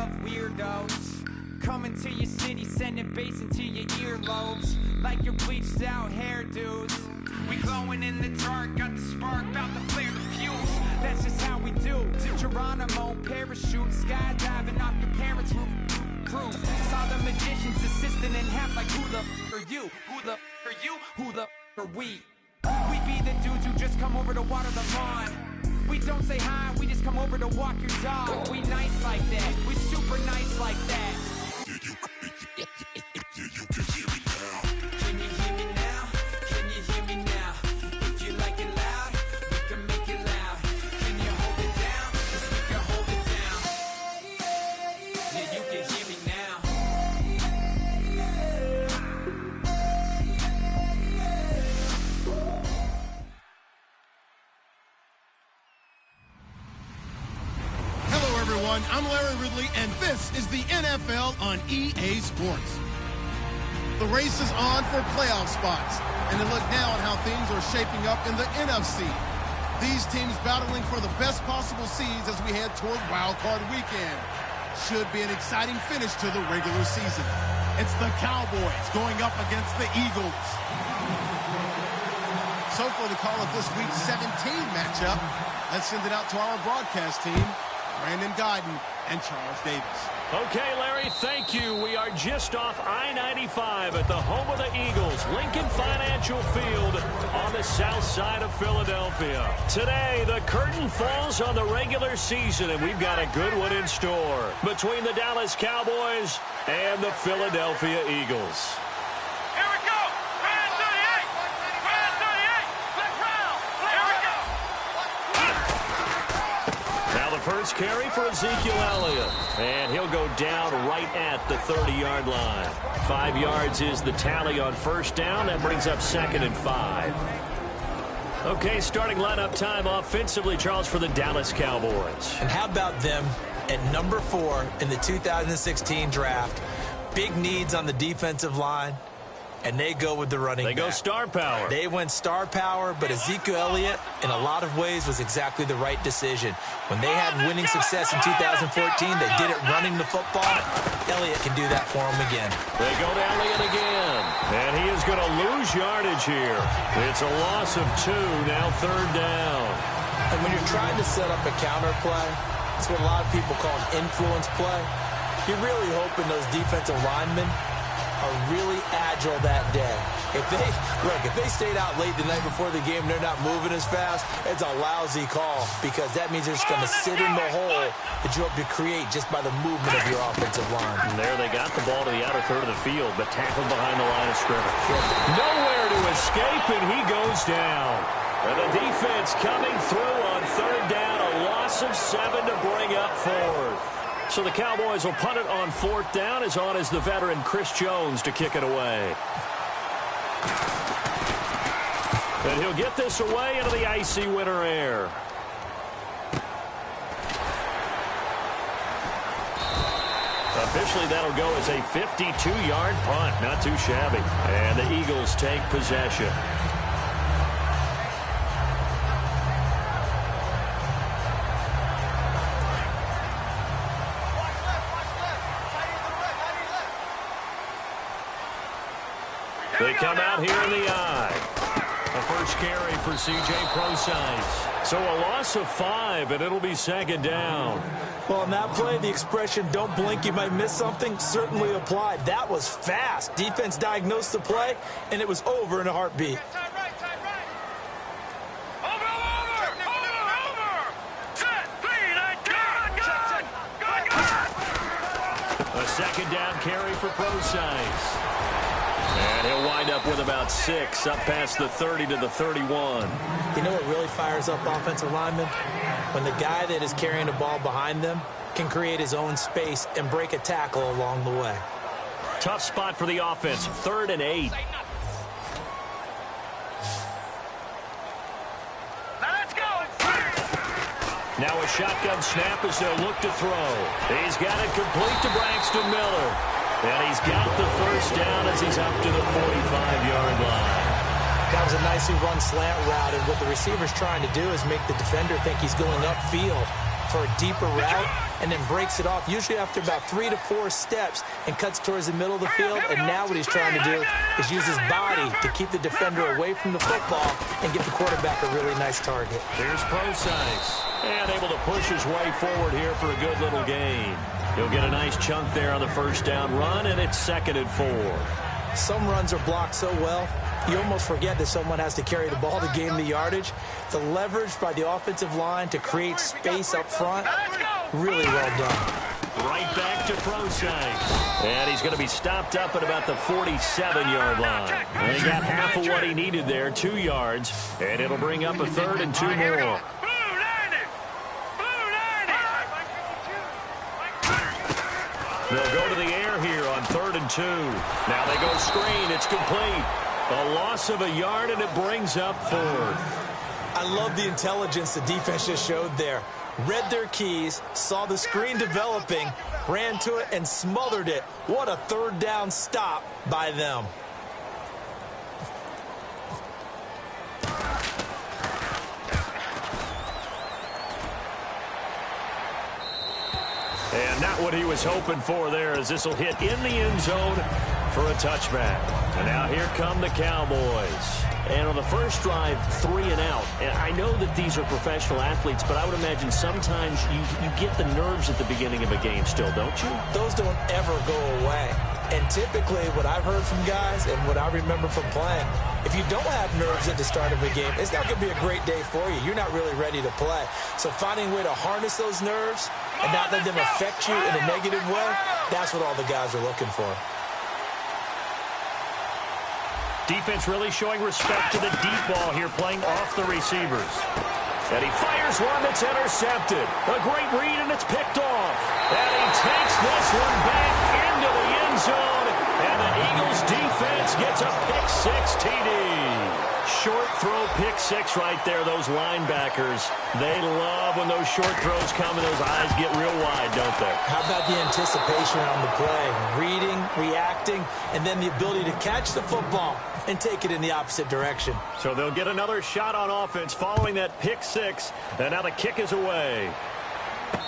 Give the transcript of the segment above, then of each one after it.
love weirdos coming to your city, sending bass into your earlobes like your bleached out hairdos. We glowing in the dark, got the spark, about to flare the fuse. That's just how we do. Geronimo, parachute, skydiving off your parents' roof. Saw the magician's assistant in half like who the f are you? Who the f are you? Who the f are we? We be the dudes who just come over to water the lawn. We don't say hi, we just come over to walk your dog. We nice like that, we super nice like that. Can you hear me now? Can you hear me now? If you like it loud, we can make it loud. Can you hold it down? 'Cause we can hold it down. Yeah, you can hear me now. Hello, everyone. I'm Larry Ridley, and this is the NFL on EA Sports. The race is on for playoff spots, and a look now at how things are shaping up in the NFC. These teams battling for the best possible seeds as we head toward Wild Card Weekend. Should be an exciting finish to the regular season. It's the Cowboys going up against the Eagles. So for the call of this week's 17 matchup, let's send it out to our broadcast team, Brandon Guyton and Charles Davis. Okay, Larry, thank you. We are just off I-95 at the home of the Eagles, Lincoln Financial Field on the south side of Philadelphia. Today, the curtain falls on the regular season, and we've got a good one in store between the Dallas Cowboys and the Philadelphia Eagles. Here we go! Brand 38! Brand 38! Let's round! Here we go! Now the first carry for Ezekiel Elliott, and he'll go down right at the 30-yard line. 5 yards is the tally on first down. That brings up 2nd and 5. Okay, starting lineup time offensively, Charles, for the Dallas Cowboys. And how about them at number 4 in the 2016 draft? Big needs on the defensive line, and they go with the running back. They go star power. They went star power, but Ezekiel Elliott, in a lot of ways, was exactly the right decision. When they had winning success in 2014, they did it running the football. Elliott can do that for them again. They go to Elliott again, and he is going to lose yardage here. It's a loss of 2, now 3rd down. And when you're trying to set up a counter play, it's what a lot of people call an influence play. You're really hoping those defensive linemen are really agile that day. If they stayed out late the night before the game and they're not moving as fast, it's a lousy call, because that means they're just going to sit in the hole that you hope to create just by the movement of your offensive line. And there they got the ball to the outer third of the field, but tackled behind the line of scrimmage. Nowhere to escape, and he goes down. And the defense coming through on 3rd down, a loss of 7 to bring up 4th. So the Cowboys will punt it on 4th down, as on is the veteran Chris Jones to kick it away. And he'll get this away into the icy winter air. Officially, that'll go as a 52-yard punt. Not too shabby. And the Eagles take possession. They come out here in the eye. The first carry for C.J. Prosise. So a loss of 5, and it'll be 2nd down. Well, on that play, the expression, don't blink, you might miss something, certainly applied. That was fast. Defense diagnosed the play, and it was over in a heartbeat. Time right. Over! Set, 3, 9, A 2nd down carry for Prosise. And he'll wind up with about 6, up past the 30 to the 31. You know what really fires up offensive linemen? When the guy that is carrying the ball behind them can create his own space and break a tackle along the way. Tough spot for the offense, 3rd and 8. Let's go! Now a shotgun snap as they'll look to throw. He's got it complete to Braxton Miller. And he's got the first down as he's up to the 45-yard line. That was a nicely run slant route, and what the receiver's trying to do is make the defender think he's going upfield. for a deeper route and then breaks it off, usually after about 3 to 4 steps, and cuts towards the middle of the field. And now what he's trying to do is use his body to keep the defender away from the football and give the quarterback a really nice target. Here's Procise, and able to push his way forward here for a good little gain. He'll get a nice chunk there on the first down run, and it's 2nd and 4. Some runs are blocked so well, you almost forget that someone has to carry the ball to gain the yardage. The leverage by the offensive line to create space up front, really well done. Right back to Procise. And he's going to be stopped up at about the 47-yard line. And he got half of what he needed there, 2 yards. And it'll bring up a 3rd and 2 more. They'll go to the air here on 3rd and 2. Now they go screen. It's complete. A loss of a yard, and it brings up 4th. I love the intelligence the defense just showed there. Read their keys, saw the screen developing, ran to it, and smothered it. What a 3rd down stop by them. And not what he was hoping for there, as this will hit in the end zone for a touchback. And now here come the Cowboys. And on the first drive, 3 and out. And I know that these are professional athletes, but I would imagine sometimes you get the nerves at the beginning of a game still, don't you? Those don't ever go away. And typically what I've heard from guys and what I remember from playing, if you don't have nerves at the start of a game, it's not going to be a great day for you. You're not really ready to play. So finding a way to harness those nerves and not let them affect you in a negative way, that's what all the guys are looking for. Defense really showing respect to the deep ball here, playing off the receivers. And he fires one that's intercepted. A great read, and it's picked off. And he takes this one back into the end zone. And the Eagles defense gets a pick-6 TD. Short throw pick-6 right there, those linebackers. They love when those short throws come and those eyes get real wide, don't they? How about the anticipation on the play? Reading, reacting, and then the ability to catch the football and take it in the opposite direction. So they'll get another shot on offense following that pick-6, and now the kick is away.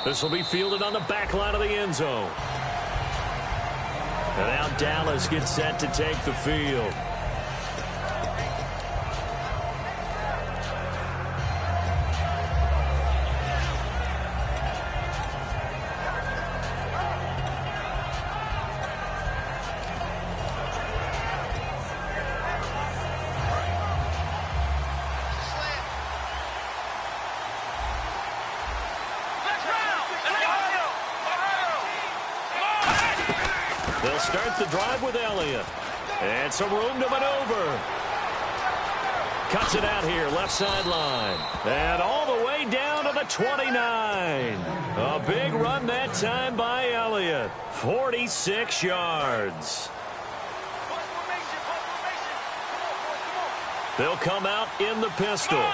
This will be fielded on the back line of the end zone. And now Dallas gets set to take the field. They'll start the drive with Elliott. And some room to maneuver. Cuts it out here, left sideline. And all the way down to the 29. A big run that time by Elliott. 46 yards. They'll come out in the pistol.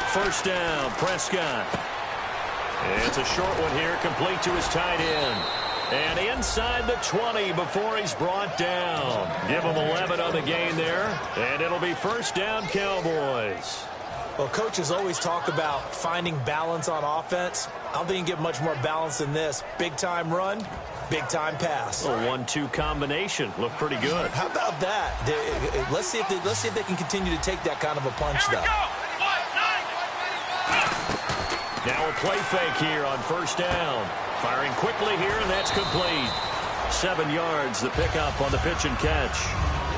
First down, Prescott. It's a short one here, complete to his tight end. And inside the 20 before he's brought down. Give him 11 on the gain there. And it'll be first down, Cowboys. Well, coaches always talk about finding balance on offense. I don't think you can get much more balance than this. Big-time run, big-time pass. A 1-2 combination. Looked pretty good. How about that? Let's see if they can continue to take that kind of a punch, though. Now a play fake here on first down. Firing quickly here, and that's complete. 7 yards, the pickup on the pitch and catch.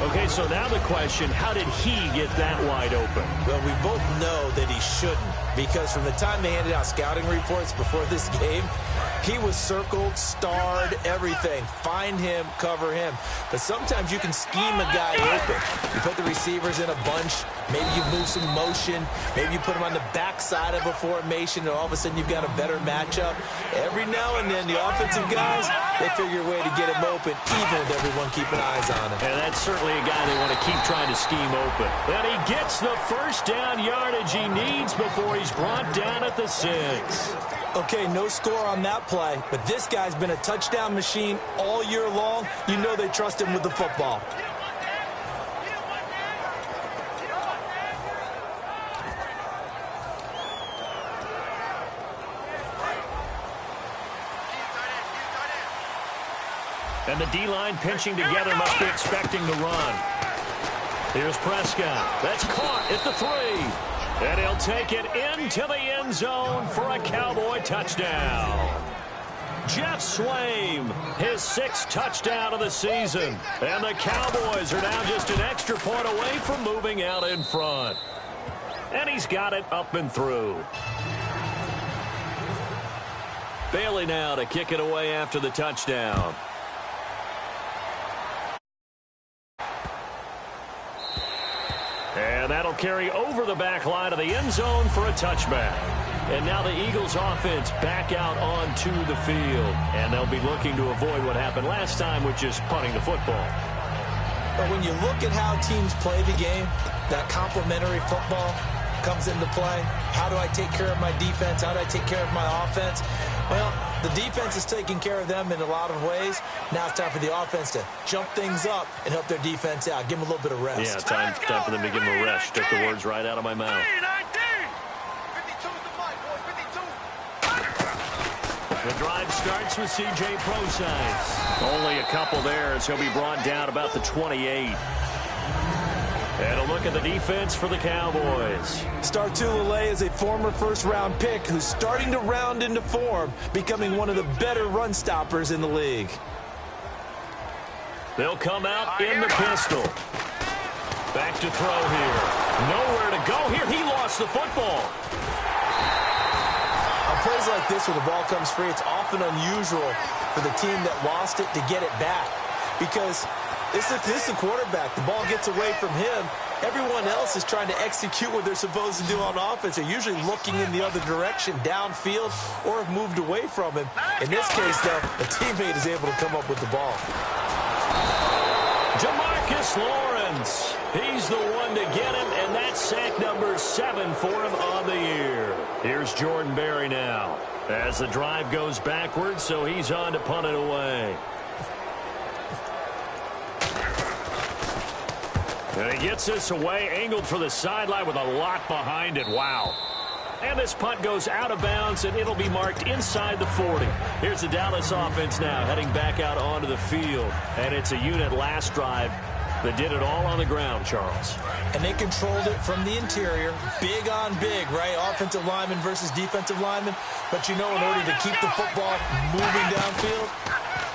Okay, so now the question, how did he get that wide open? Well, we both know that he shouldn't, because from the time they handed out scouting reports before this game, he was circled, starred, everything. Find him, cover him. But sometimes you can scheme a guy open. You put the receivers in a bunch. Maybe you move some motion. Maybe you put them on the backside of a formation, and all of a sudden you've got a better matchup. Every now and then, the offensive guys, they figure a way to get him open, even with everyone keeping eyes on him. And that's certainly a guy they want to keep trying to scheme open. And he gets the first down yardage he needs before he's brought down at the 6. Okay, no score on that play, but this guy's been a touchdown machine all year long. You know they trust him with the football. And the D-line pinching together must be expecting the run. Here's Prescott. That's caught at the 3. And he'll take it into the end zone for a Cowboy touchdown. Jeff Swaim, his 6th touchdown of the season. And the Cowboys are now just an extra point away from moving out in front. And he's got it up and through. Bailey now to kick it away after the touchdown. And that'll carry over the back line of the end zone for a touchback. And now the Eagles offense back out onto the field. And they'll be looking to avoid what happened last time, which is punting the football. But when you look at how teams play the game, that complementary football comes into play. How do I take care of my defense? How do I take care of my offense? Well, the defense is taking care of them in a lot of ways. Now it's time for the offense to jump things up and help their defense out. Give them a little bit of rest. Yeah, time for them to give them a rest. Took the words right out of my mouth. The drive starts with C.J. Prosise. Only a couple there as he'll be brought down about the 28. And a look at the defense for the Cowboys. Startulele is a former first-round pick who's starting to round into form, becoming one of the better run stoppers in the league. They'll come out in the pistol. Back to throw here. Nowhere to go here. He lost the football. On plays like this where the ball comes free, it's often unusual for the team that lost it to get it back. Because this is the quarterback. The ball gets away from him. Everyone else is trying to execute what they're supposed to do on offense. They're usually looking in the other direction, downfield, or have moved away from him. In this case, though, a teammate is able to come up with the ball. Jamarcus Lawrence. He's the one to get him, and that's sack number 7 for him on the year. Here's Jordan Berry now as the drive goes backwards, so he's on to punt it away. And he gets this away, angled for the sideline with a lot behind it. Wow. And this punt goes out of bounds, and it'll be marked inside the 40. Here's the Dallas offense now heading back out onto the field. And it's a unit last drive that did it all on the ground, Charles. And they controlled it from the interior. Big on big, right? Offensive lineman versus defensive lineman. But you know, in order to keep the football moving downfield,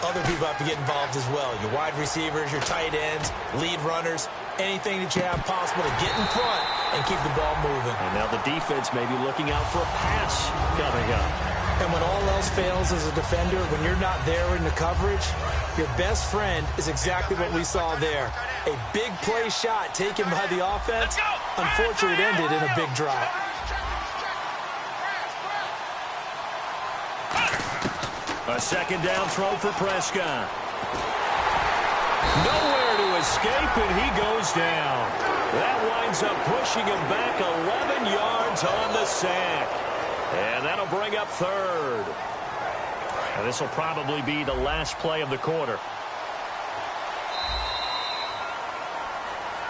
other people have to get involved as well. Your wide receivers, your tight ends, lead runners, anything that you have possible to get in front and keep the ball moving. And now the defense may be looking out for a pass coming up. And when all else fails as a defender, when you're not there in the coverage, your best friend is exactly what we saw there. A big play shot taken by the offense. Unfortunately, it ended in a big drop. A second down throw for Prescott. Nowhere to escape, and he goes down. That winds up pushing him back 11 yards on the sack. And that'll bring up third. And this will probably be the last play of the quarter.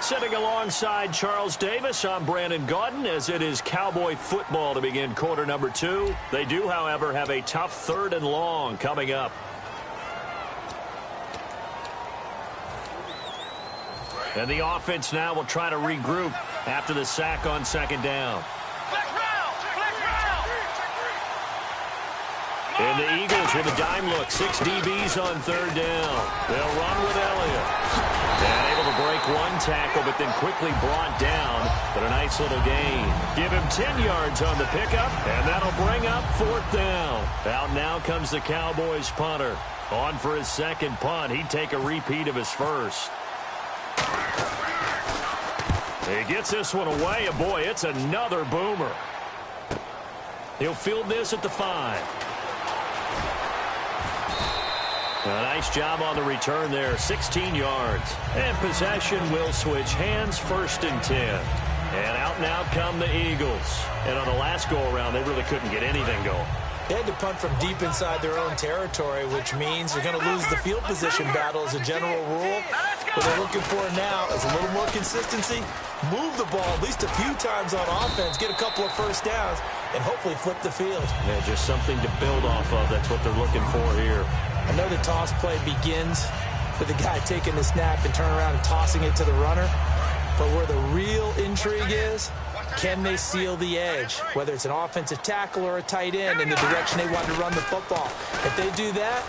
Sitting alongside Charles Davis, I'm Brandon Gaudin, as it is Cowboy football to begin quarter number 2. They do, however, have a tough 3rd and long coming up. And the offense now will try to regroup after the sack on second down. And the Eagles with a dime look. 6 DBs on 3rd down. They'll run with Elliott. And able to break one tackle, but then quickly brought down. But a nice little gain. Give him 10 yards on the pickup, and that'll bring up 4th down. Out now comes the Cowboys punter. On for his second punt. He'd take a repeat of his first. He gets this one away, and boy, it's another boomer. He'll field this at the 5. A nice job on the return there, 16 yards. And possession will switch hands, 1st and 10. And out now come the Eagles. And on the last go-around, they really couldn't get anything going. They had to punt from deep inside their own territory, which means they're going to lose the field position battle as a general rule. What they're looking for now is a little more consistency, move the ball at least a few times on offense, get a couple of first downs, and hopefully flip the field. Yeah, just something to build off of. That's what they're looking for here. I know the toss play begins with the guy taking the snap and turning around and tossing it to the runner. But where the real intrigue is, can they seal the edge, whether it's an offensive tackle or a tight end, in the direction they want to run the football? If they do that,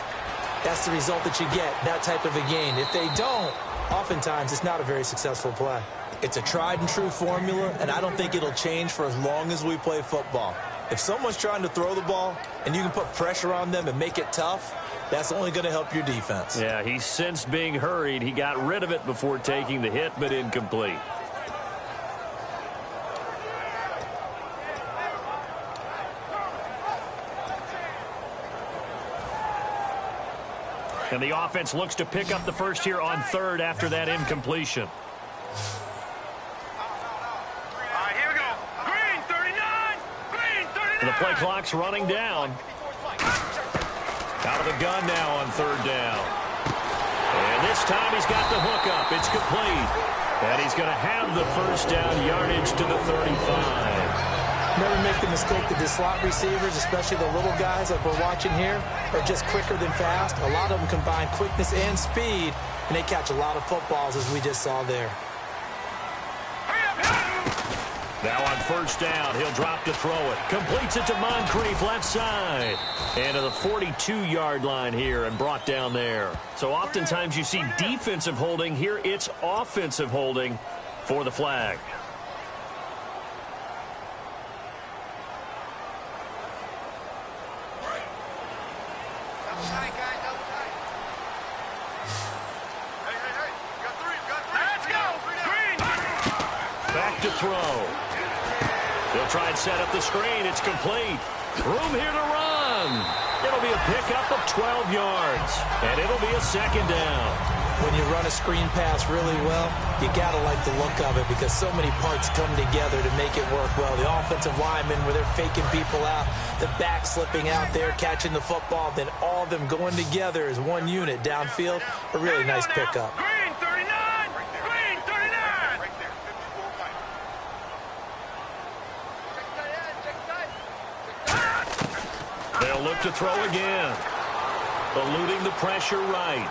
that's the result that you get, that type of a gain. If they don't, oftentimes it's not a very successful play. It's a tried-and-true formula, and I don't think it'll change for as long as we play football. If someone's trying to throw the ball and you can put pressure on them and make it tough, that's only going to help your defense. Yeah, he sensed being hurried. He got rid of it before taking the hit, but incomplete. And the offense looks to pick up the first here on third after that incompletion. Here we go. Green 39. Green 39. And the play clock's running down. Out of the gun now on third down. And this time he's got the hook up. It's complete. And he's going to have the first down yardage to the 35. Never make the mistake that the slot receivers, especially the little guys like we're watching here, are just quicker than fast. A lot of them combine quickness and speed, and they catch a lot of footballs, as we just saw there. Now on first down, he'll drop to throw it. Completes it to Moncrief, left side. And to the 42-yard line here and brought down there. So oftentimes you see defensive holding. Here it's offensive holding for the flag. Back to throw. They'll try and set up the screen. It's complete. Room here to run. It'll be a pickup of 12 yards. And it'll be a second down. When you run a screen pass really well, you got to like the look of it because so many parts come together to make it work well. The offensive linemen, where they're faking people out, the back slipping out there, catching the football, then all of them going together as one unit downfield. A really nice pickup. Green 39. Green 39. They'll look to throw again. Eluding the pressure right.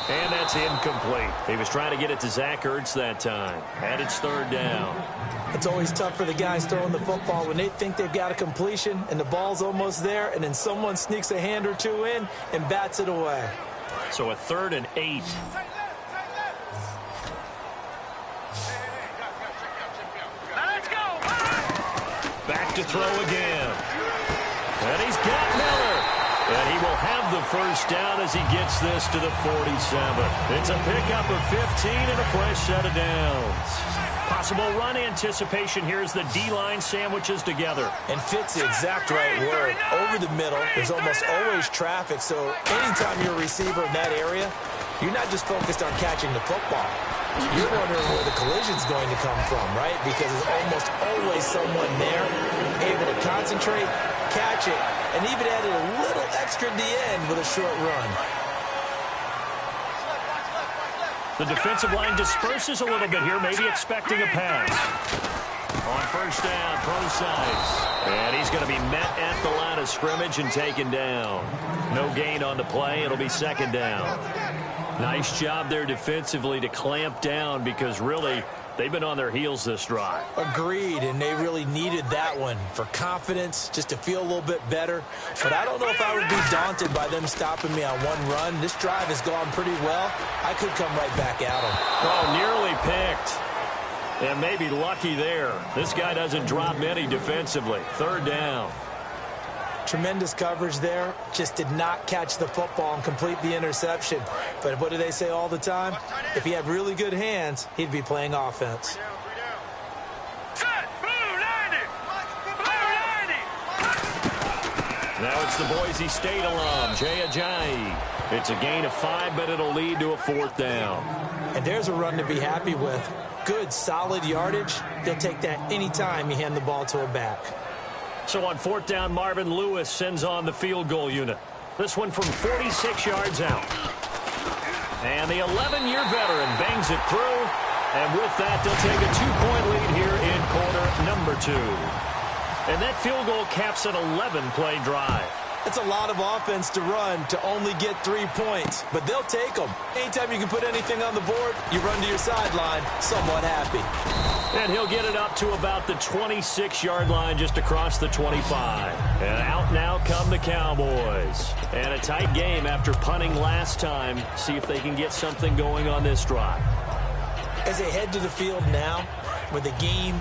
And that's incomplete. He was trying to get it to Zach Ertz that time. And it's third down. It's always tough for the guys throwing the football when they think they've got a completion and the ball's almost there, and then someone sneaks a hand or two in and bats it away. So a 3rd and 8. Let's go. Back to throw again. And he's got Miller. And he will have the first down as he gets this to the 47. It's a pickup of 15 and a fresh set of downs. Possible run anticipation here as the D-line sandwiches together. And fits the exact right word. Over the middle, there's almost always traffic. So anytime you're a receiver in that area, you're not just focused on catching the football. You're wondering where the collision's going to come from, right? Because there's almost always someone there able to concentrate, catch it, and even added a little extra at the end with a short run. The defensive line disperses a little bit here, maybe expecting a pass. On first down, pro sides. And he's going to be met at the line of scrimmage and taken down. No gain on the play. It'll be second down. Nice job there defensively to clamp down because really they've been on their heels this drive. Agreed, and they really needed that one for confidence, just to feel a little bit better. But I don't know if I would be daunted by them stopping me on one run. This drive has gone pretty well. I could come right back at them. Oh, nearly picked. And maybe lucky there. This guy doesn't drop many defensively. Third down. Tremendous coverage there. Just did not catch the football and complete the interception. But what do they say all the time? If he had really good hands, he'd be playing offense. Set. Blue 90. Blue 90. Now it's the Boise State alum, Jay Ajayi. It's a gain of 5, but it'll lead to a 4th down. And there's a run to be happy with. Good, solid yardage. He'll take that anytime you hand the ball to a back. So on 4th down, Marvin Lewis sends on the field goal unit. This one from 46 yards out. And the 11-year veteran bangs it through. And with that, they'll take a 2-point lead here in quarter number 2. And that field goal caps an 11-play drive. It's a lot of offense to run to only get 3 points, but they'll take them. Anytime you can put anything on the board, you run to your sideline somewhat happy. And he'll get it up to about the 26-yard line just across the 25. And out now come the Cowboys. And a tight game after punting last time. See if they can get something going on this drive. As they head to the field now, with the game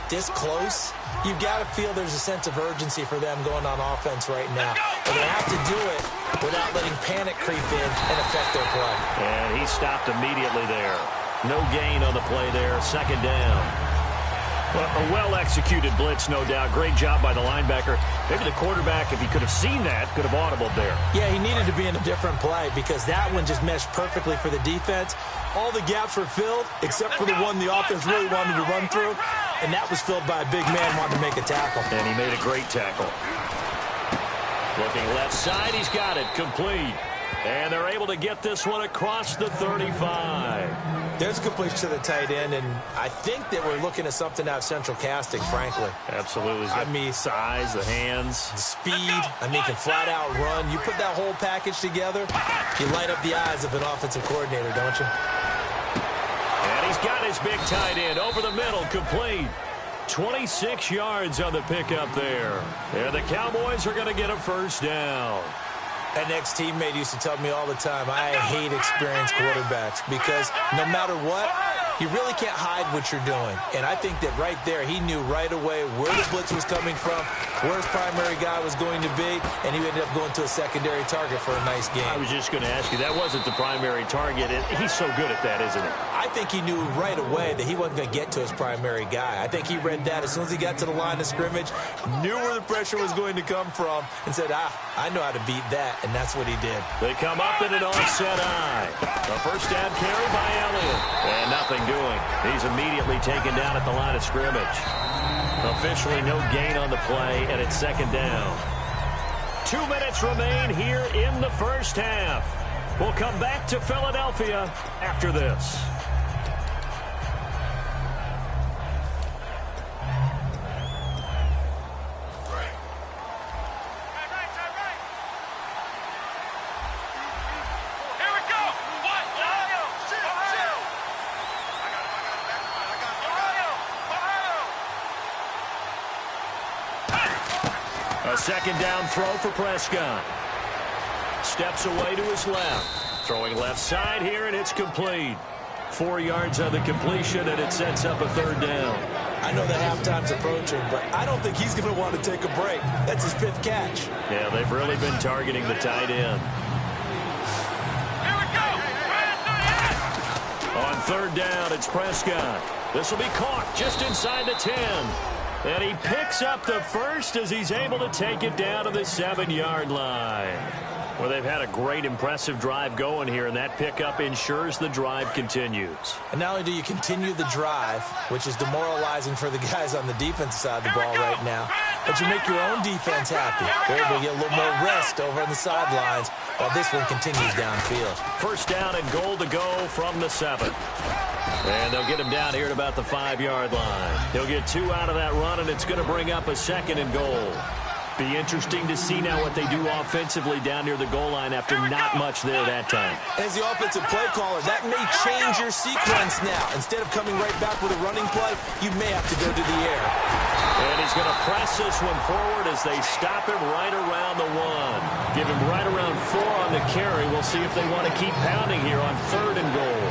this close, you've got to feel there's a sense of urgency for them going on offense right now. But they have to do it without letting panic creep in and affect their play. And he stopped immediately there. No gain on the play there. Second down. Well, a well-executed blitz, no doubt. Great job by the linebacker. Maybe the quarterback, if he could have seen that, could have audibled there. Yeah, he needed to be in a different play because that one just meshed perfectly for the defense. All the gaps were filled except for the one the offense really wanted to run through, and that was filled by a big man wanting to make a tackle. And he made a great tackle. Looking left side, he's got it. Complete. And they're able to get this one across the 35. There's a completion to the tight end, and I think that we're looking at something out of central casting, frankly. Absolutely. I mean, size, the hands. The speed, can flat out run. You put that whole package together, you light up the eyes of an offensive coordinator, don't you? And he's got his big tight end over the middle, complete. 26 yards on the pickup there. And the Cowboys are going to get a first down. An ex-teammate used to tell me all the time, I hate experienced quarterbacks because no matter what, you really can't hide what you're doing. And I think that right there, he knew right away where the blitz was coming from, where his primary guy was going to be, and he ended up going to a secondary target for a nice game. I was just going to ask you, that wasn't the primary target. He's so good at that, isn't he? I think he knew right away that he wasn't going to get to his primary guy. I think he read that as soon as he got to the line of scrimmage, knew where the pressure was going to come from, and said, I know how to beat that, and that's what he did. They come up in an offset eye. A first down carry by Elliott. And nothing doing. He's immediately taken down at the line of scrimmage. Officially no gain on the play, and it's second down. 2 minutes remain here in the first half. We'll come back to Philadelphia after this. A second down throw for Prescott. Steps away to his left. Throwing left side here, and it's complete. 4 yards on the completion, and it sets up a third down. I know that halftime's approaching, but I don't think he's going to want to take a break. That's his 5th catch. Yeah, they've really been targeting the tight end. Here we go. On third down, it's Prescott. This will be caught just inside the 10. And he picks up the first as he's able to take it down to the 7-yard line. Well, they've had a great, impressive drive going here, and that pickup ensures the drive continues. And not only do you continue the drive, which is demoralizing for the guys on the defensive side of the ball right now, but you make your own defense happy. They're able to get a little more rest over on the sidelines while this one continues downfield. First down and goal to go from the 7. And they'll get him down here at about the 5-yard line. He'll get 2 out of that run, and it's going to bring up a second and goal. Be interesting to see now what they do offensively down near the goal line after not much there that time. As the offensive play caller, that may change your sequence now. Instead of coming right back with a running play, you may have to go to the air. And he's going to press this one forward as they stop him right around the 1. Give him right around 4 on the carry. We'll see if they want to keep pounding here on third and goal.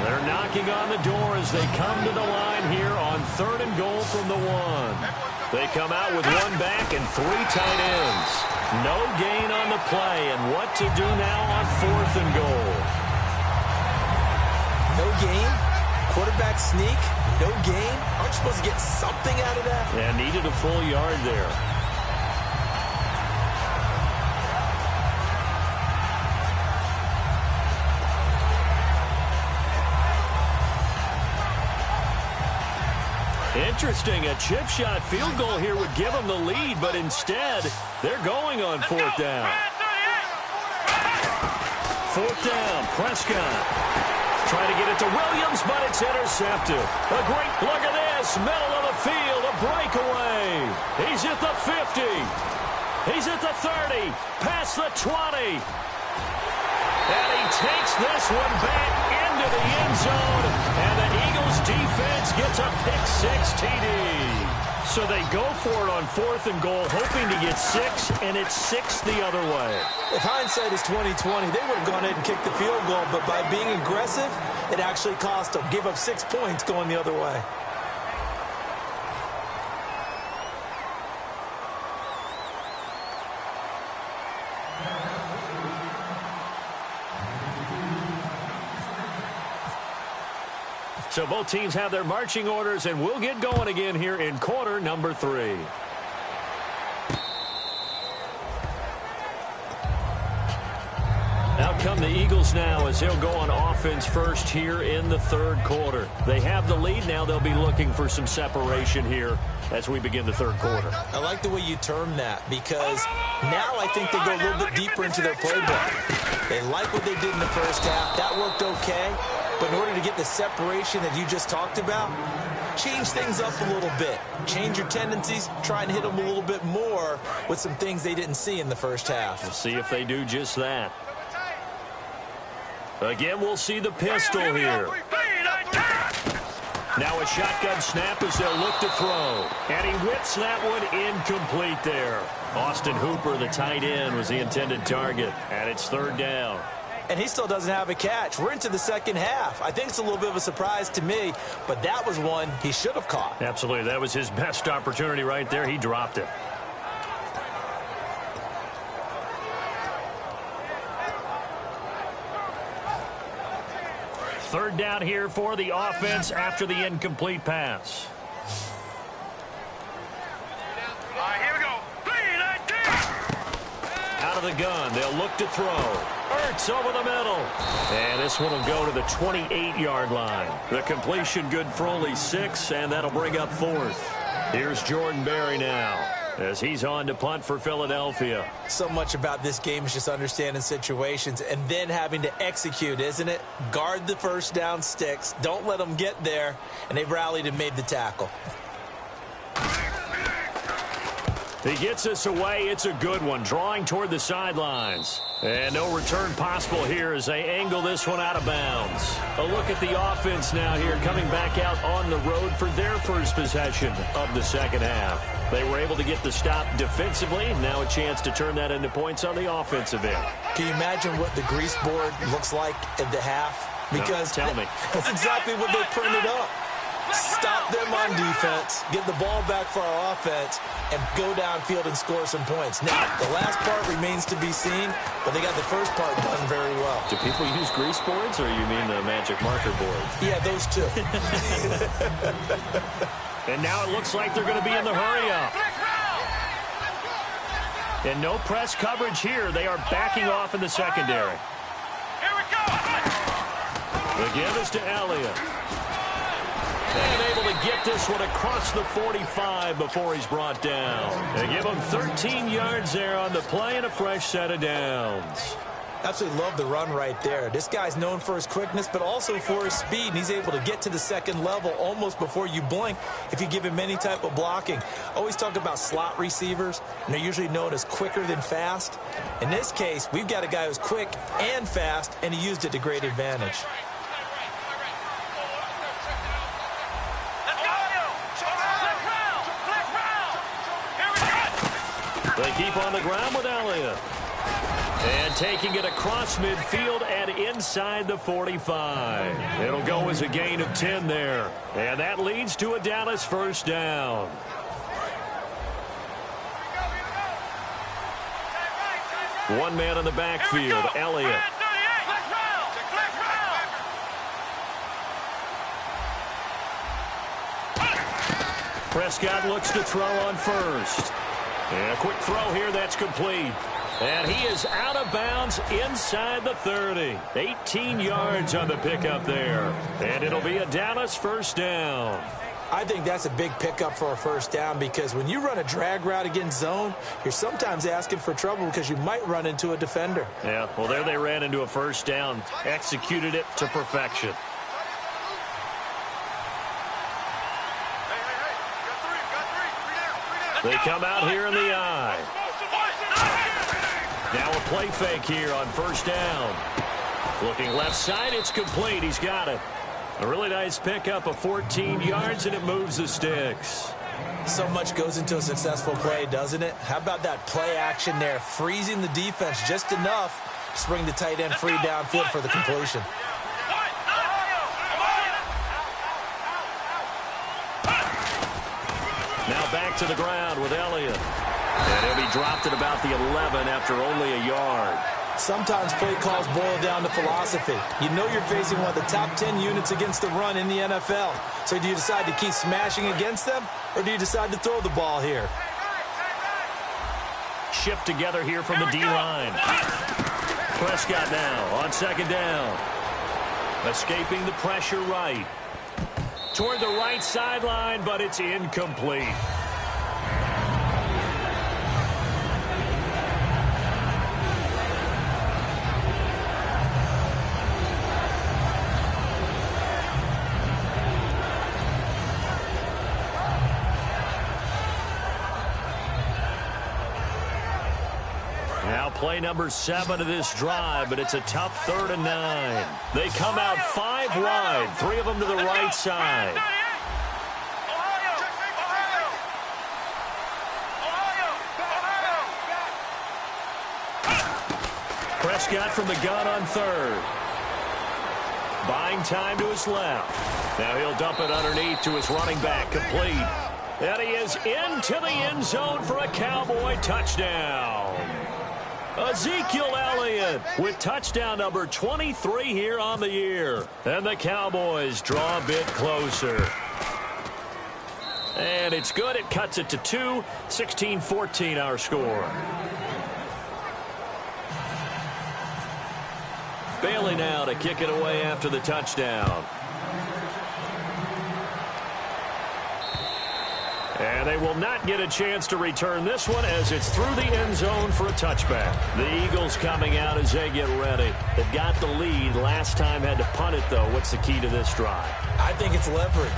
They're knocking on the door as they come to the line here on third and goal from the 1. They come out with 1 back and 3 tight ends. No gain on the play, and what to do now on fourth and goal. No gain? Quarterback sneak? No gain? Aren't you supposed to get something out of that? And needed a full yard there. Interesting, a chip shot field goal here would give them the lead, but instead, they're going on fourth down. Fourth down, Prescott. Trying to get it to Williams, but it's it's intercepted. A great look at this. Middle of the field, a breakaway. He's at the 50. He's at the 30. Past the 20. And he takes this one back into the end zone. And the Eagles defense gets a pick-6 TD. So they go for it on 4th and goal, hoping to get 6, and it's 6 the other way. If hindsight is 20/20, they would have gone ahead and kicked the field goal, but by being aggressive, it actually cost them. Give up 6 points going the other way. So both teams have their marching orders, and we'll get going again here in quarter number 3. Out come the Eagles now as they'll go on offense first here in the 3rd quarter. They have the lead. Now they'll be looking for some separation here as we begin the 3rd quarter. I like the way you term that, because now I think they go a little bit deeper into their playbook. They like what they did in the first half. That worked okay. But in order to get the separation that you just talked about, change things up a little bit. Change your tendencies. Try and hit them a little bit more with some things they didn't see in the first half. We'll see if they do just that. Again, we'll see the pistol here. Now a shotgun snap as they'll look to throw. And he whips that one incomplete there. Austin Hooper, the tight end, was the intended target. And it's 3rd down. And he still doesn't have a catch. We're into the second half. I think it's a little bit of a surprise to me, but that was one he should have caught. Absolutely. That was his best opportunity right there. He dropped it. Third down here for the offense after the incomplete pass. Here we go. 3-19. Out of the gun, they'll look to throw. Ertz over the middle. And this one will go to the 28-yard line. The completion good for only 6, and that'll bring up 4th. Here's Jordan Berry now as he's on to punt for Philadelphia. So much about this game is just understanding situations and then having to execute, isn't it? Guard the first down sticks. Don't let them get there. And they rallied and made the tackle. He gets us away. It's a good one. Drawing toward the sidelines. And no return possible here as they angle this one out of bounds. A look at the offense now here, coming back out on the road for their first possession of the second half. They were able to get the stop defensively. Now a chance to turn that into points on the offensive end. Can you imagine what the grease board looks like at the half? Because no, tell me. That's exactly what they printed up. Stop them on defense, get the ball back for our offense, and go downfield and score some points. Now, the last part remains to be seen, but they got the first part done very well. Do people use grease boards, or you mean the magic marker boards? Yeah, those two. And now it looks like they're going to be in the hurry-up. And no press coverage here. They are backing off in the secondary. Here we go. The give is to Elliott. And able to get this one across the 45 before he's brought down. They give him 13 yards there on the play and a fresh set of downs. Absolutely love the run right there. This guy's known for his quickness, but also for his speed. And he's able to get to the second level almost before you blink if you give him any type of blocking. Always talk about slot receivers, and they're usually known as quicker than fast. In this case, we've got a guy who's quick and fast, and he used it to great advantage. They keep on the ground with Elliott. And taking it across midfield and inside the 45. It'll go as a gain of 10 there. And that leads to a Dallas first down. One man in the backfield, Elliott. Prescott looks to throw on first. And a quick throw here, that's complete. And he is out of bounds inside the 30. 18 yards on the pickup there. And it'll be a Dallas first down. I think that's a big pickup for a first down because when you run a drag route against zone, you're sometimes asking for trouble because you might run into a defender. Yeah, well, there they ran into a first down. Executed it to perfection. They come out here in the eye. Now a play fake here on first down. Looking left side, it's complete. He's got it. A really nice pickup of 14 yards, and it moves the sticks. So much goes into a successful play, doesn't it? How about that play action there, freezing the defense just enough to bring the tight end free downfield for the completion. Now back to the ground with Elliott. And he'll be dropped at about the 11 after only a yard. Sometimes play calls boil down to philosophy. You know you're facing one of the top 10 units against the run in the NFL. So do you decide to keep smashing against them, or do you decide to throw the ball here? Shift together here from the D-line. Prescott now on second down. Escaping the pressure right. Toward the right sideline, but it's incomplete. Now play number 7 of this drive, but it's a tough 3rd and 9. They come out 5 wide, 3 of them to the right side. Prescott from the gun on 3rd. Buying time to his left. Now he'll dump it underneath to his running back, complete. And he is into the end zone for a Cowboy touchdown. Ezekiel Elliott with touchdown number 23 here on the year. And the Cowboys draw a bit closer. And it's good. It cuts it to 2. 16-14 our score. Bailey now to kick it away after the touchdown. And they will not get a chance to return this one as it's through the end zone for a touchback. The Eagles coming out as they get ready. They've got the lead. Last time had to punt it, though. What's the key to this drive? I think it's leverage.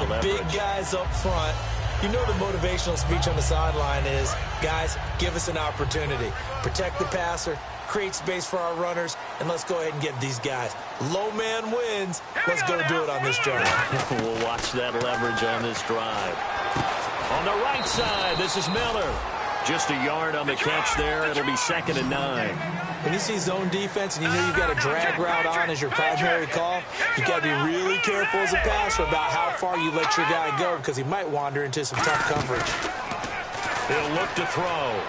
Leverage. Big guys up front. You know the motivational speech on the sideline is, guys, give us an opportunity. Protect the passer, create space for our runners, and let's go ahead and get these guys. Low man wins. Let's go do it on this drive. We'll watch that leverage on this drive. On the right side, this is Miller. Just a yard on the catch there. It'll be 2nd and 9. When you see zone defense and you know you've got a drag route on as your primary call, you've got to be really careful as a passer about how far you let your guy go because he might wander into some tough coverage. He'll look to throw.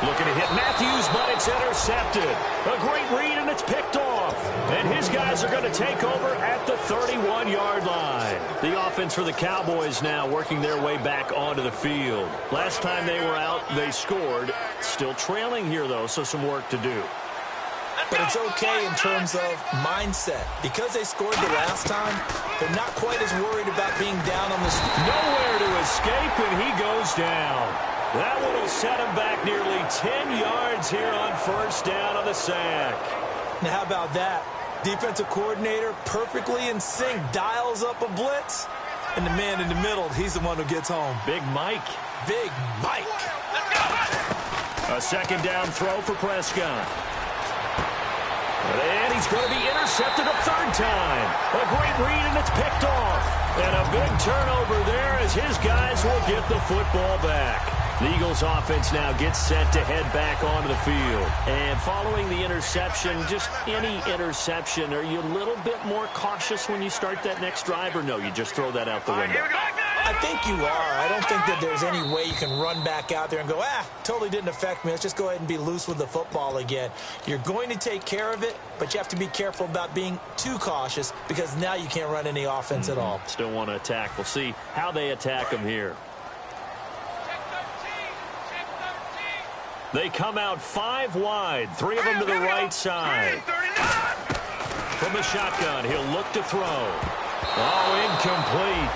Looking to hit Matthews, but it's intercepted. A great read, and it's picked off. And his guys are going to take over at the 31-yard line. The offense for the Cowboys now working their way back onto the field. Last time they were out, they scored. Still trailing here, though, so some work to do. But it's okay in terms of mindset. Because they scored the last time, they're not quite as worried about being down on this. Nowhere to escape, and he goes down. That one will set him back nearly 10 yards here on first down on the sack. Now, how about that? Defensive coordinator perfectly in sync, dials up a blitz, and the man in the middle, he's the one who gets home. Big Mike. Big Mike. A 2nd down throw for Prescott. And he's going to be intercepted a 3rd time. A great read, and it's picked off. And a big turnover there as his guys will get the football back. The Eagles offense now gets set to head back onto the field. And following the interception, just any interception, are you a little bit more cautious when you start that next drive, or no, you just throw that out the window? I think you are. I don't think that there's any way you can run back out there and go, totally didn't affect me. Let's just go ahead and be loose with the football again. You're going to take care of it, but you have to be careful about being too cautious because now you can't run any offense at all. Still want to attack. We'll see how they attack him here. They come out 5 wide, 3 of them to the right side. From the shotgun, he'll look to throw. Oh, incomplete.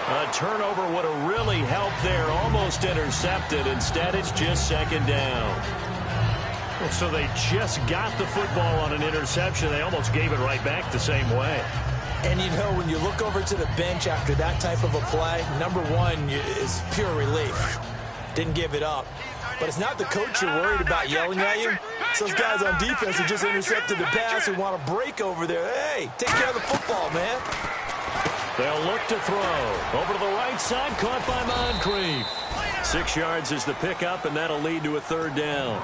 A turnover would have really helped there, almost intercepted. Instead, it's just 2nd down. So they just got the football on an interception. They almost gave it right back the same way. And you know, when you look over to the bench after that type of a play, number one is pure relief. didn't give it up. But it's not the coach you're worried about yelling at you. It's those guys on defense who just intercepted the pass who want to break over there. Hey, take care of the football, man. They'll look to throw. Over to the right side, caught by Moncrief. 6 yards is the pickup, and that'll lead to a third down.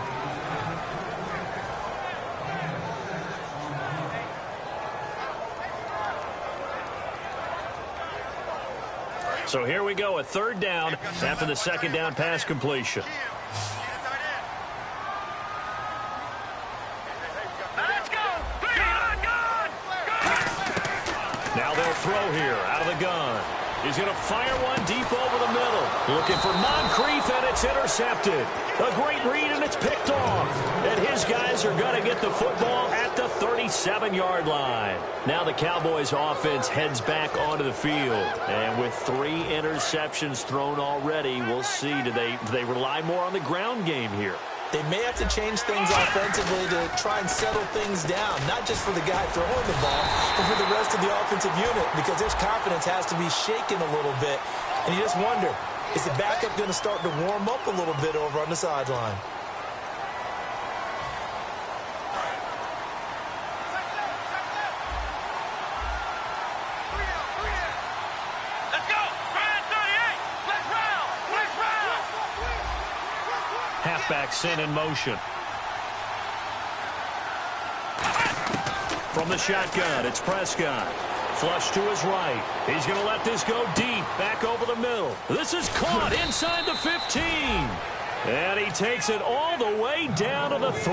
So here we go, a third down after the second down pass completion. Now they'll throw here out of the gun. He's going to fire one deep over the middle. Looking for Moncrief, and it's intercepted. A great read, and it's picked off. And his guys are going to get the football at the 37-yard line. Now the Cowboys' offense heads back onto the field. And with 3 interceptions thrown already, we'll see. Do they rely more on the ground game here? They may have to change things offensively to try and settle things down, not just for the guy throwing the ball, but for the rest of the offensive unit, because their confidence has to be shaken a little bit. And you just wonder, is the backup going to start to warm up a little bit over on the sideline? Halfback sent in motion. From the shotgun, it's Prescott. Flush to his right. He's going to let this go deep, back over the middle. This is caught inside the 15. And he takes it all the way down to the 3.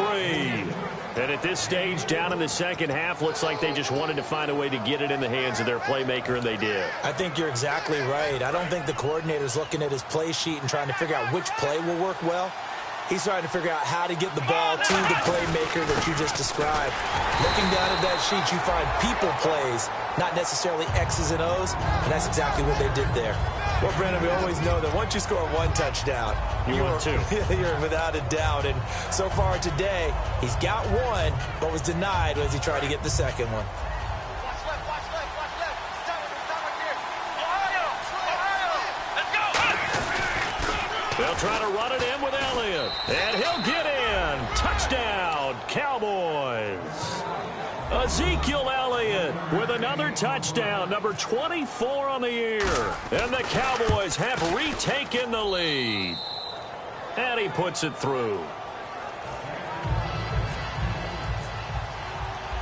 And at this stage, down in the second half, looks like they just wanted to find a way to get it in the hands of their playmaker, and they did. I think you're exactly right. I don't think the coordinator's looking at his play sheet and trying to figure out which play will work well. He's trying to figure out how to get the ball to the playmaker that you just described. Looking down at that sheet, you find people plays, not necessarily X's and O's, and that's exactly what they did there. Well, Brandon, we always know that once you score 1 touchdown, you're 2. You're without a doubt. And so far today, he's got 1, but was denied as he tried to get the second one. They'll try to run it in with Elliott. And he'll get in. Touchdown, Cowboys. Ezekiel Elliott with another touchdown, number 24 on the year. And the Cowboys have retaken the lead. And he puts it through.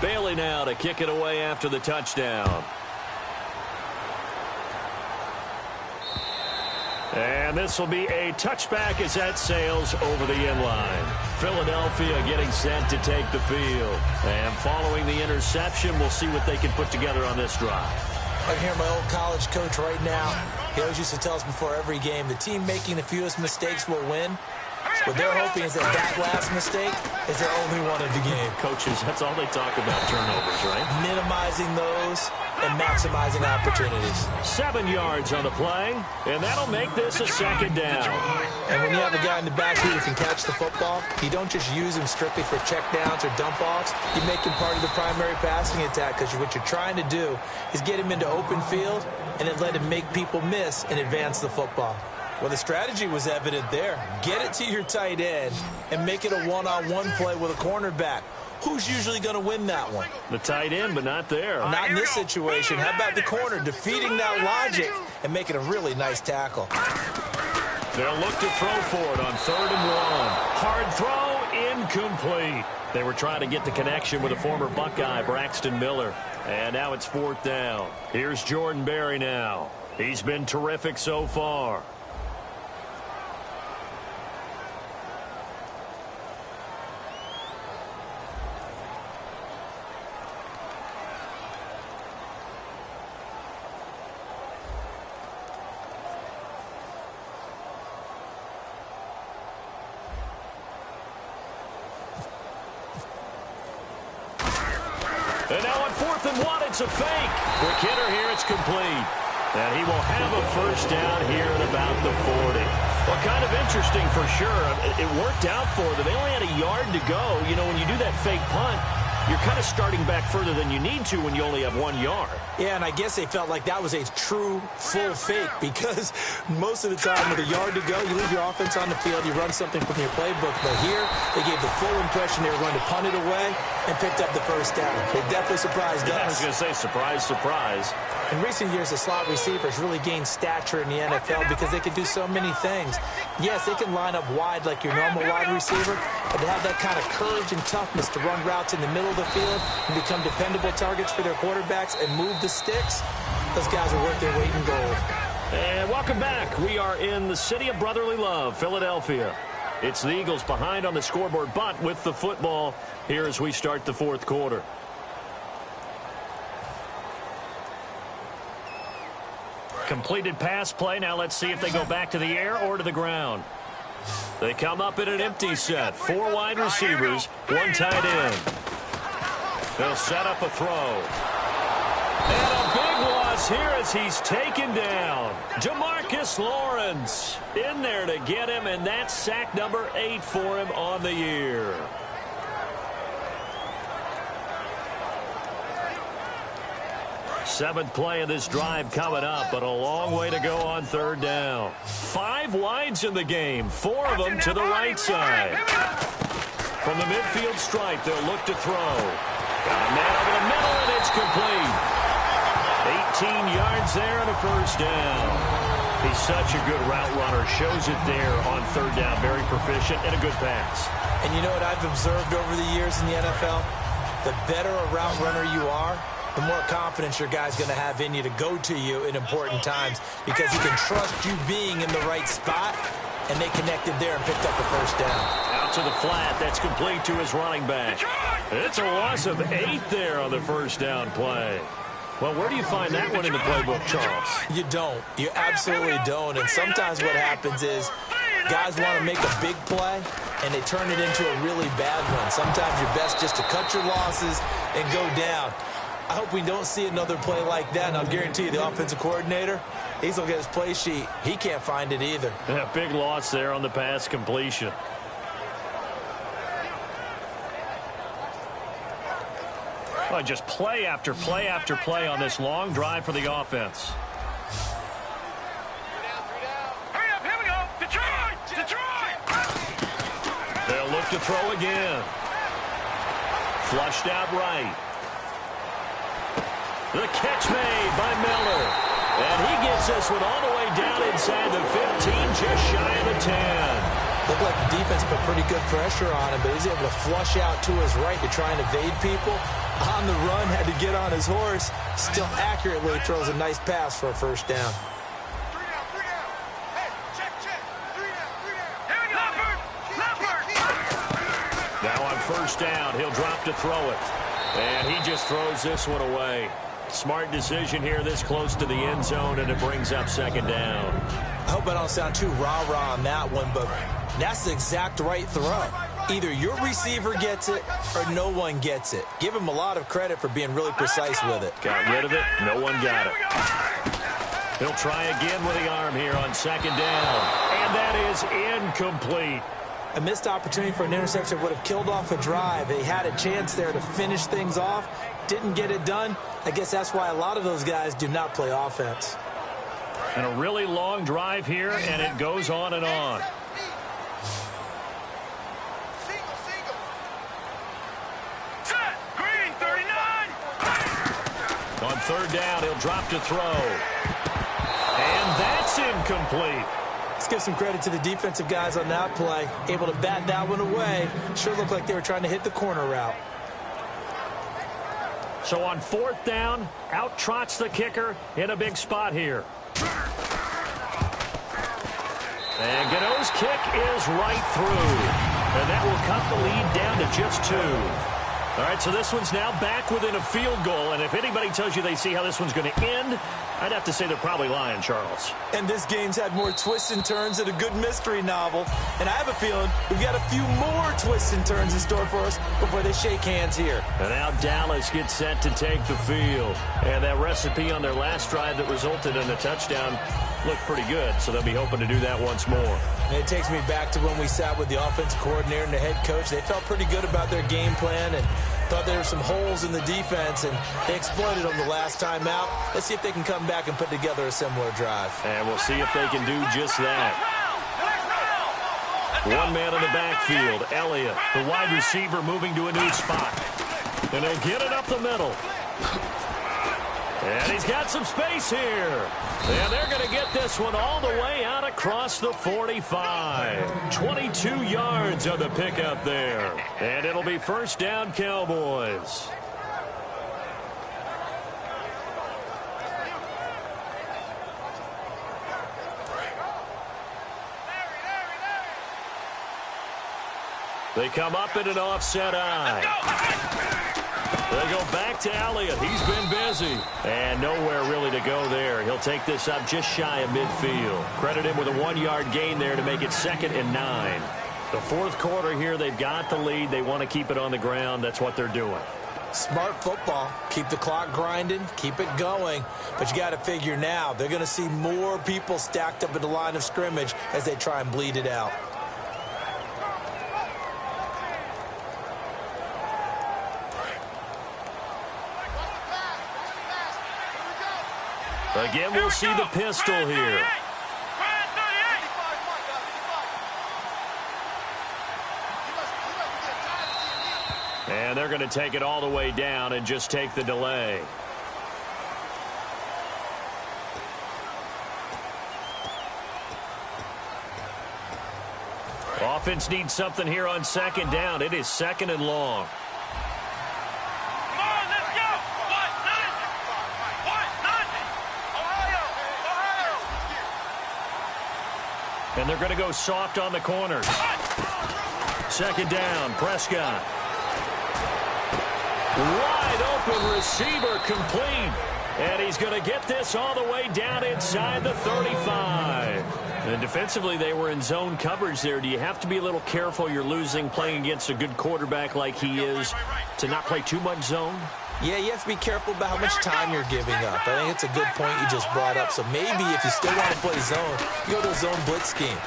Bailey now to kick it away after the touchdown. And this will be a touchback as that sails over the end line. Philadelphia getting set to take the field. And following the interception, we'll see what they can put together on this drive. I can hear my old college coach right now. He always used to tell us before every game, the team making the fewest mistakes will win. What they're hoping is that last mistake is their only one of the game. Coaches, that's all they talk about, turnovers, right? Minimizing those and maximizing opportunities. 7 yards on the play, and that'll make this a second down. And when you have a guy in the backfield who can catch the football, you don't just use him strictly for checkdowns or dump-offs. You make him part of the primary passing attack, because what you're trying to do is get him into open field and then let him make people miss and advance the football. Well, the strategy was evident there. Get it to your tight end and make it a one-on-one play with a cornerback. Who's usually going to win that one? The tight end, but not there. Not in this situation. How about the corner defeating that logic and making a really nice tackle? They'll look to throw for it on 3rd and 1. Hard throw, incomplete. They were trying to get the connection with a former Buckeye, Braxton Miller. And now it's 4th down. Here's Jordan Berry now. He's been terrific so far. And now on 4th and 1, it's a fake. Quick hitter here, it's complete. And he will have a first down here at about the 40. Well, kind of interesting for sure. It worked out for them. They only had a yard to go. You know, when you do that fake punt, you're kind of starting back further than you need to when you only have 1 yard. Yeah, and I guess they felt like that was a true full fake because most of the time with a yard to go, you leave your offense on the field, you run something from your playbook. But here, they gave the full impression they were going to punt it away and picked up the first down. They definitely surprised us. I was going to say, surprise, surprise. In recent years, the slot receivers really gained stature in the NFL because they can do so many things. Yes, they can line up wide like your normal wide receiver, but to have that kind of courage and toughness to run routes in the middle of the field and become dependable targets for their quarterbacks and move the sticks, those guys are worth their weight in gold. And welcome back. We are in the city of brotherly love, Philadelphia. It's the Eagles behind on the scoreboard, but with the football here as we start the fourth quarter. Completed pass play. Now let's see if they go back to the air or to the ground. They come up in an empty set. 4 wide receivers, 1 tight end. They'll set up a throw. And a big loss here as he's taken down. Demarcus Lawrence in there to get him, and that's sack number 8 for him on the year. Seventh play of this drive coming up, but a long way to go on third down. 5 wides in the game, 4 of them to the right side. From the midfield stripe, they'll look to throw. Got a man over the middle, and it's complete. 18 yards there and a first down. He's such a good route runner. Shows it there on third down. Very proficient and a good pass. And you know what I've observed over the years in the NFL? The better a route runner you are, the more confidence your guy's going to have in you to go to you in important times because he can trust you being in the right spot, and they connected there and picked up the first down. Out to the flat. That's complete to his running back. It's a loss of 8 there on the first down play. Well, where do you find that one in the playbook, Charles? You don't. You absolutely don't. And sometimes what happens is guys want to make a big play, and they turn it into a really bad one. Sometimes you're best just to cut your losses and go down. I hope we don't see another play like that, and I'll guarantee you the offensive coordinator, he's looking at his play sheet. He can't find it either. Yeah, big loss there on the pass completion. Well, just play after play after play on this long drive for the offense. Hurry up, here we go. Detroit! Detroit! They'll look to throw again. Flushed out right. The catch made by Miller. And he gets this one all the way down inside the 15, just shy of the 10. Looked like the defense put pretty good pressure on him, but he's able to flush out to his right to try and evade people. On the run, had to get on his horse. Still accurately throws a nice pass for a first down. 3 down, 3 down. Hey, check. 3 down, 3 down. Here we go. Leopard. Now on first down, he'll drop to throw it. And he just throws this one away. Smart decision here this close to the end zone, and it brings up second down. I hope I don't sound too rah-rah on that one, but that's the exact right throw. Either your receiver gets it or no one gets it. Give him a lot of credit for being really precise with it. Got rid of it. No one got it. He'll try again with the arm here on second down. And that is incomplete. A missed opportunity for an interception would have killed off a drive. He had a chance there to finish things off. Didn't get it done. I guess that's why a lot of those guys do not play offense. And a really long drive here, and it goes on and on. Set. Green, 39. On third down, he'll drop to throw. And that's incomplete. Let's give some credit to the defensive guys on that play. Able to bat that one away. Sure looked like they were trying to hit the corner route. So on fourth down, out trots the kicker in a big spot here. And Gano's kick is right through. And that will cut the lead down to just 2. All right, so this one's now back within a field goal. And if anybody tells you they see how this one's going to end, I'd have to say they're probably lying, Charles. And this game's had more twists and turns than a good mystery novel. And I have a feeling we've got a few more twists and turns in store for us before they shake hands here. And now Dallas gets set to take the field. And that recipe on their last drive that resulted in a touchdown looked pretty good. So they'll be hoping to do that once more. And it takes me back to when we sat with the offensive coordinator and the head coach. They felt pretty good about their game plan. And Thought there were some holes in the defense, and they exploited them the last time out. Let's see if they can come back and put together a similar drive. And we'll see if they can do just that. One man in the backfield, Elliott, the wide receiver, moving to a new spot. And they'll get it up the middle. And he's got some space here. And they're going to get this one all the way out across the 45. 22 yards on the pickup there. And it'll be first down, Cowboys. They come up in an offset eye. They go back to Elliott. He's been busy. And nowhere really to go there. He'll take this up just shy of midfield. Credit him with a 1-yard gain there to make it 2nd and 9. The fourth quarter here, they've got the lead. They want to keep it on the ground. That's what they're doing. Smart football. Keep the clock grinding. Keep it going. But you got to figure now, they're going to see more people stacked up at the line of scrimmage as they try and bleed it out. Again, we'll see the pistol here. And they're going to take it all the way down and just take the delay. Offense needs something here on 2nd down. It is 2nd and long. And they're going to go soft on the corners. 2nd down, Prescott. Wide open receiver complete. And he's going to get this all the way down inside the 35. And defensively, they were in zone coverage there. Do you have to be a little careful? You're losing playing against a good quarterback like he is to not play too much zone? Yeah, you have to be careful about how much time you're giving up. I think it's a good point you just brought up. So maybe if you still want to play zone, you go to a zone blitz scheme.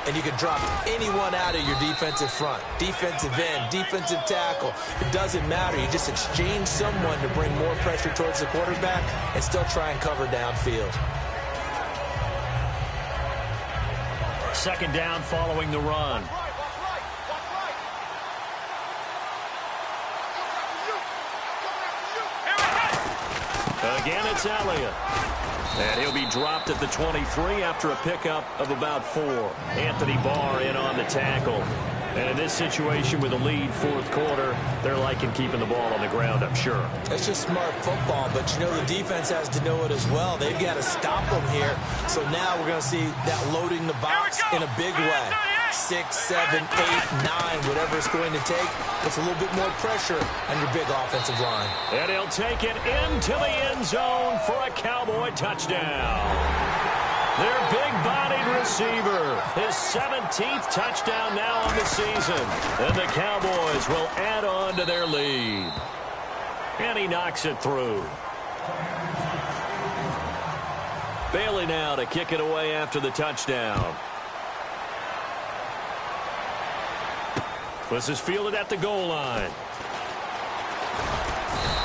And you can drop anyone out of your defensive front. Defensive end, defensive tackle. It doesn't matter. You just exchange someone to bring more pressure towards the quarterback and still try and cover downfield. 2nd down following the run. Again, it's Elliott. And he'll be dropped at the 23 after a pickup of about 4. Anthony Barr in on the tackle. And in this situation with a lead, fourth quarter, they're liking keeping the ball on the ground, I'm sure. It's just smart football, but you know the defense has to know it as well. They've got to stop them here. So now we're going to see that loading the box in a big way. 6, 7, 8, 9, whatever it's going to take. Puts a little bit more pressure on your big offensive line. And he'll take it into the end zone for a Cowboy touchdown. Their big-bodied receiver, his 17th touchdown now on the season. And the Cowboys will add on to their lead. And he knocks it through. Bailey now to kick it away after the touchdown. This is fielded at the goal line.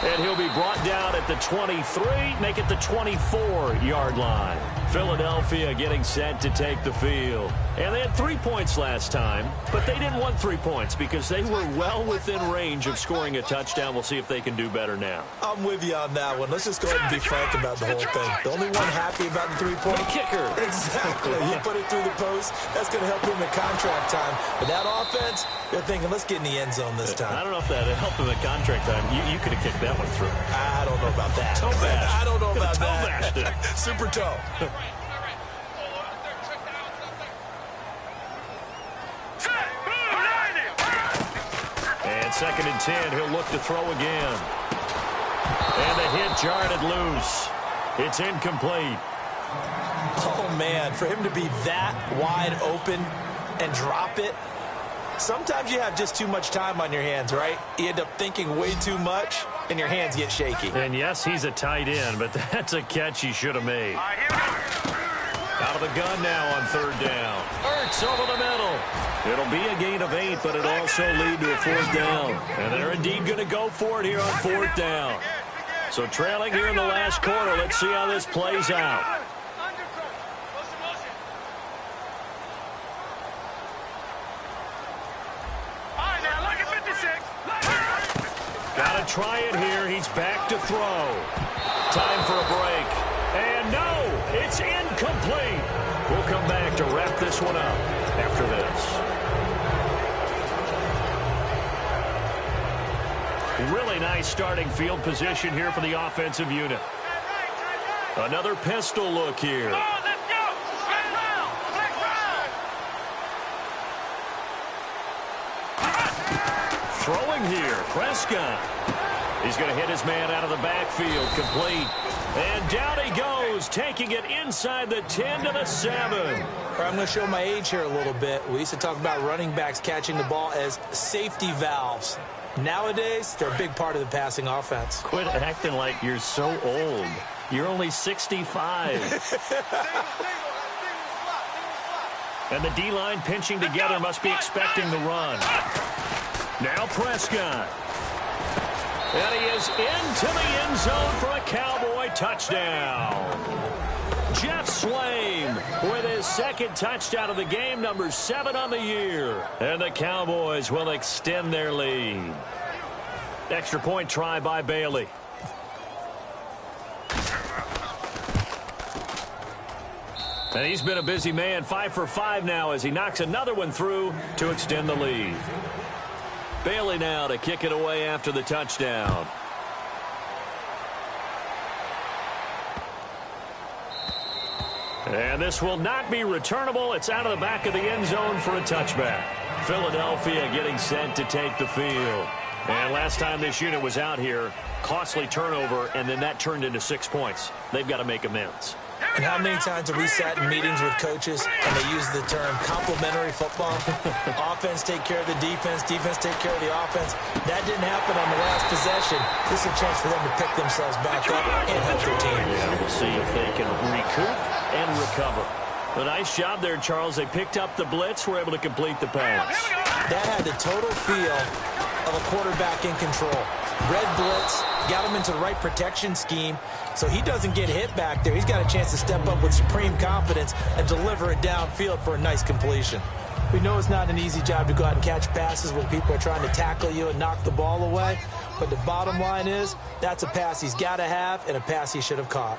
And he'll be brought down at the 23, make it the 24-yard line. Philadelphia getting set to take the field. And they had 3 points last time, but they didn't want 3 points because they were well within range of scoring a touchdown. We'll see if they can do better now. I'm with you on that one. Let's just go ahead and be frank about the whole thing. The only one happy about the 3-point the kicker. Exactly. He put it through the post. That's going to help him at contract time. But that offense, they're thinking, let's get in the end zone this time. I don't know if that helped him at contract time. You could have kicked that one through. I don't know about that. Toe bash. I don't know about toe that. Super toe. And 2nd and 10, he'll look to throw again. And the hit jarred loose. It's incomplete. Oh, man, for him to be that wide open and drop it, sometimes you have just too much time on your hands, right? You end up thinking way too much, and your hands get shaky. And yes, he's a tight end, but that's a catch he should have made. Out of the gun now on third down. Ertz over the middle. It'll be a gain of 8, but it'll also lead to a fourth down. And they're indeed going to go for it here on fourth down. So trailing here in the last quarter. Let's see how this plays out. Got to try it here. He's back to throw. Time for a break. And no, it's incomplete. We'll come back to wrap this one up after this. Really nice starting field position here for the offensive unit. Another pistol look here. Throwing here, Prescott. He's going to hit his man out of the backfield, complete. And down he goes, taking it inside the 10 to the 7. I'm going to show my age here a little bit. We used to talk about running backs catching the ball as safety valves. Nowadays, they're a big part of the passing offense. Quit acting like you're so old. You're only 65. And the D-line pinching together must be expecting the run. Now Prescott. And he is into the end zone for a Cowboy touchdown. Jeff Swaim with his second touchdown of the game, number 7 on the year. And the Cowboys will extend their lead. Extra point try by Bailey. And he's been a busy man, 5 for 5 now as he knocks another one through to extend the lead. Bailey now to kick it away after the touchdown. And this will not be returnable. It's out of the back of the end zone for a touchback. Philadelphia getting set to take the field. And last time this unit was out here, costly turnover, and then that turned into 6 points. They've got to make amends. And how many times have we sat in meetings with coaches and they use the term complementary football? Offense take care of the defense, defense take care of the offense. That didn't happen on the last possession. This is a chance for them to pick themselves back up and help their team. Yeah, we'll see if they can recoup and recover. A nice job there, Charles. They picked up the blitz, were able to complete the pass. That had the total feel of a quarterback in control. Red blitz, got him into the right protection scheme, so he doesn't get hit back there. He's got a chance to step up with supreme confidence and deliver it downfield for a nice completion. We know it's not an easy job to go out and catch passes when people are trying to tackle you and knock the ball away, but the bottom line is that's a pass he's got to have and a pass he should have caught.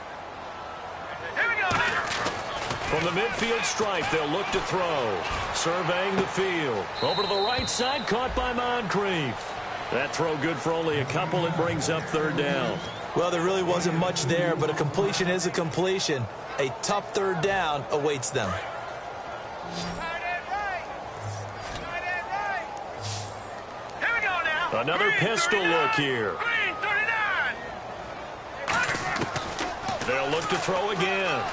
From the midfield stripe, they'll look to throw. Surveying the field. Over to the right side, caught by Moncrief. That throw good for only a couple. It brings up third down. Well, there really wasn't much there, but a completion is a completion. A tough third down awaits them. Another pistol look here. They'll look to throw again.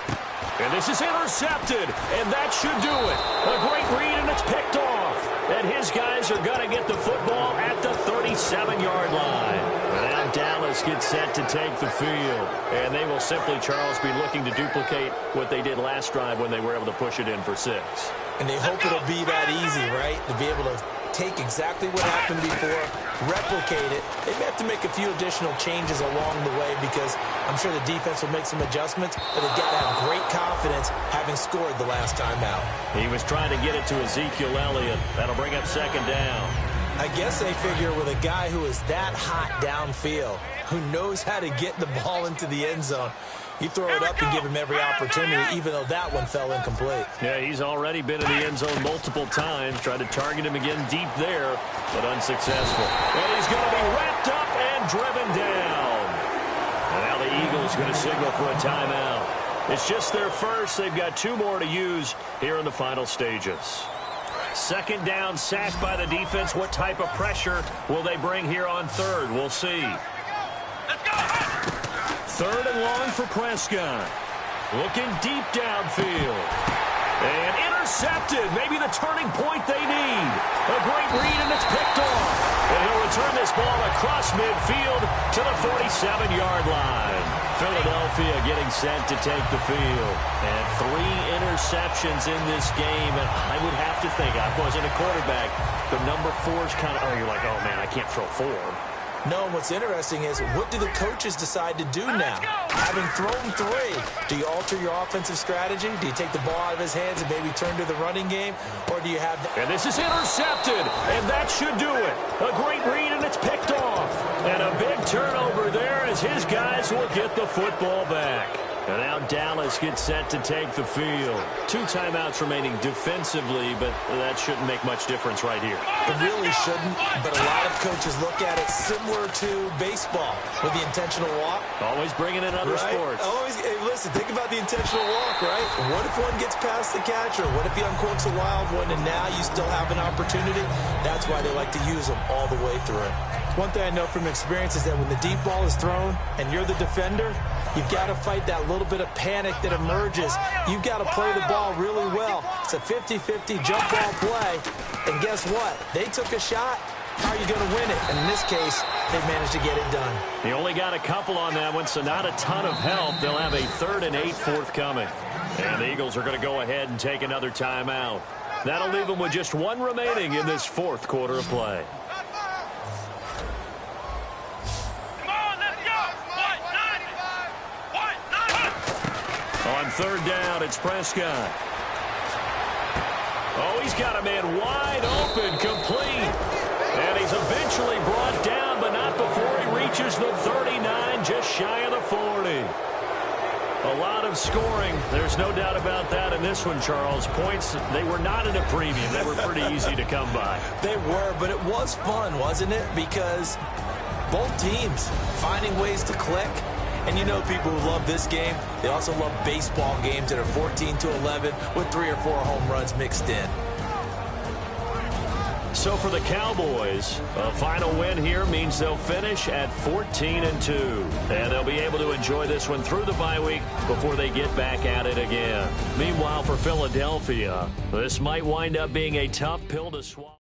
And this is intercepted, and that should do it. A great read, and it's picked off. And his guys are going to get the football at the 37-yard line. And now Dallas gets set to take the field. And they will simply, Charles, be looking to duplicate what they did last drive when they were able to push it in for 6. And they hope it'll be that easy, right? To be able to take exactly what happened before, replicate it. They may have to make a few additional changes along the way because I'm sure the defense will make some adjustments, but they've got to have great confidence having scored the last time out. He was trying to get it to Ezekiel Elliott. That'll bring up second down. I guess they figure with a guy who is that hot downfield, who knows how to get the ball into the end zone, you throw it up and give him every opportunity, even though that one fell incomplete. Yeah, he's already been in the end zone multiple times. Tried to target him again deep there, but unsuccessful. And he's going to be wrapped up and driven down. And now the Eagles going to signal for a timeout. It's just their first. They've got 2 more to use here in the final stages. Second down, sacked by the defense. What type of pressure will they bring here on third? We'll see. Let's go! Third and long for Prescott. Looking deep downfield. And intercepted. Maybe the turning point they need. A great read, and it's picked off. And he'll return this ball across midfield to the 47-yard line. Philadelphia getting set to take the field. And 3 interceptions in this game. And I would have to think, I wasn't a quarterback, the number 4 is kind of, you're like, oh, man, I can't throw 4. No, what's interesting is, what do the coaches decide to do now? Having thrown 3, do you alter your offensive strategy? Do you take the ball out of his hands and maybe turn to the running game? Or do you have... And this is intercepted, and that should do it. A great read, and it's picked off. And a big turnover there as his guys will get the football back. And now Dallas gets set to take the field. 2 timeouts remaining defensively, but that shouldn't make much difference right here. It really shouldn't, but a lot of coaches look at it similar to baseball with the intentional walk. Always bringing in other sports. Hey, listen, think about the intentional walk, right? What if one gets past the catcher? What if he uncorks a wild one and now you still have an opportunity? That's why they like to use them all the way through. One thing I know from experience is that when the deep ball is thrown and you're the defender, you've got to fight that little bit of panic that emerges. You've got to play the ball really well. It's a 50-50 jump ball play. And guess what? They took a shot. How are you going to win it? And in this case, they managed to get it done. He only got a couple on that one, so not a ton of help. They'll have a 3rd and 8 forthcoming. And the Eagles are going to go ahead and take another timeout. That'll leave them with just 1 remaining in this 4th quarter of play. On 3rd down, it's Prescott. Oh, he's got a man wide open, complete. And he's eventually brought down, but not before he reaches the 39, just shy of the 40. A lot of scoring. There's no doubt about that in this one, Charles. Points, they were not in a premium. They were pretty easy to come by. They were, but it was fun, wasn't it? Because both teams finding ways to click. And you know people who love this game, they also love baseball games that are 14-11 with 3 or 4 home runs mixed in. So for the Cowboys, a final win here means they'll finish at 14-2. And they'll be able to enjoy this one through the bye week before they get back at it again. Meanwhile, for Philadelphia, this might wind up being a tough pill to swallow.